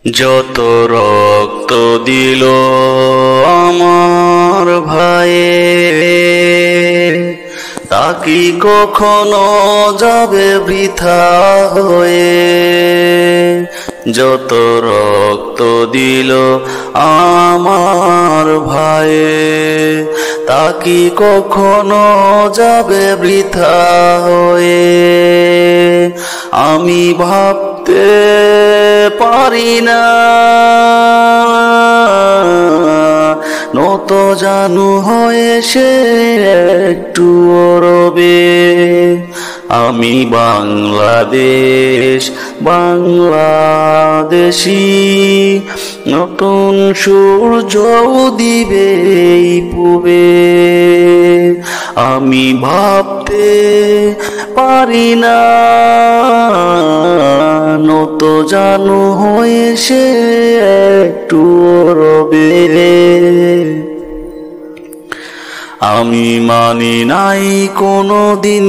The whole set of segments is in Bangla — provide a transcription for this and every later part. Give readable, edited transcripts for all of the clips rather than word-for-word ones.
যত রক্ত দিল আমার ভাইয়ে, তা কি কখনো যাবে বৃথা হয়ে? যত রক্ত দিল আমার ভাইয়ে, তা কি কখনো যাবে বৃথা হয়ে? আমি ভাবতে পারি না নত জানু হয়ে সে একটু রবে। আমি বাংলাদেশি, নতুন সূর্য দিবে পূবে। আমি ভাবতে পারি না নত জানু হয়ে সে একটু রবে। আমি মানি নাই কোনো দিন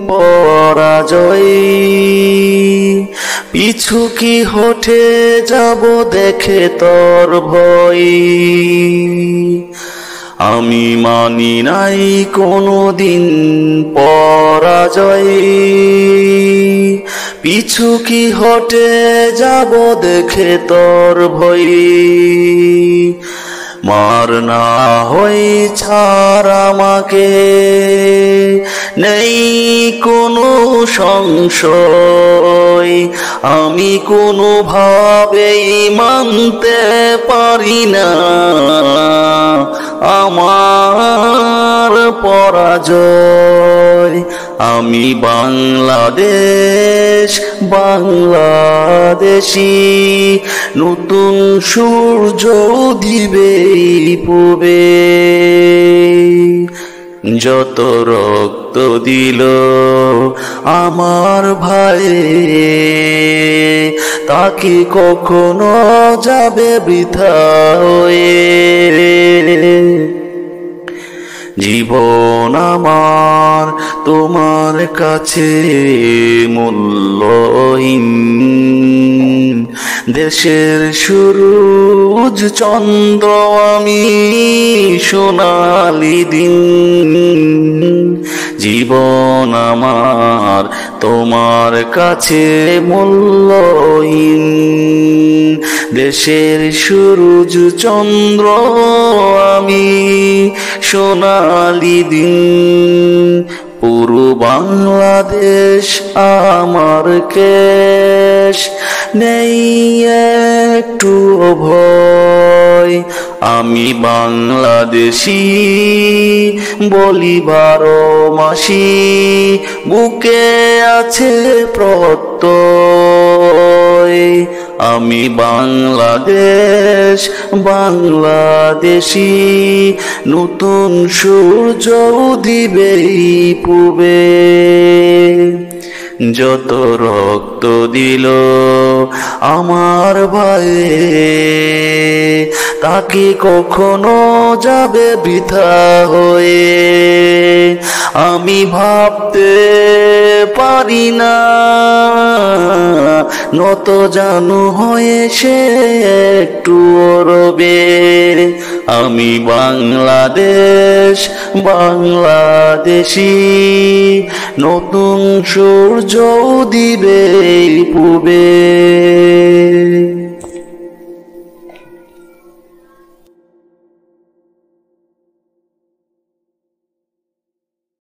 পরাজয়, পিছু কি হঠে যাব দেখে তোর ভয়। আমি মানি নাই কোনো দিন পরাজয়, পিছু কি হটে যাব দেখে তোর ভয়। মার না হই ছাড় আমাকে, নেই কোনো সংশয়। আমি কোনো ভাবেই মানতে পারি না আমার পরাজয়। আমি বাংলাদেশি, নতুন সূর্য দিবে পূবে। যত রক্ত দিল আমার ভাইয়ে, তা কি কখনো যাবে বৃথা হয়ে? জীবন আমার তোমার কাছে মূল্যহীন, দেশের সূরজ চন্দ্র আমি সোনালি দিন। জীবন আমার তোমার কাছে মূল্যহীন, দেশের সূরজ চন্দ্র আমি সোনালি দিন। পুরো বাংলাদেশ আমার কেশ, নেই একটু ভয়। আমি বাংলাদেশি বলি 12 মাসি, বুকে আছে প্রত্যয়। আমি বাংলাদেশি, নতুন সূর্য দিবে পূবে। যত রক্ত দিল আমার ভাইয়ে, তা কি কখনো যাবে বৃথা হয়ে? আমি ভাবতে পারি না নত জানু হয়ে সে একটু রবে। আমি বাংলাদেশি, নতুন সূর্য দিবে পূবে।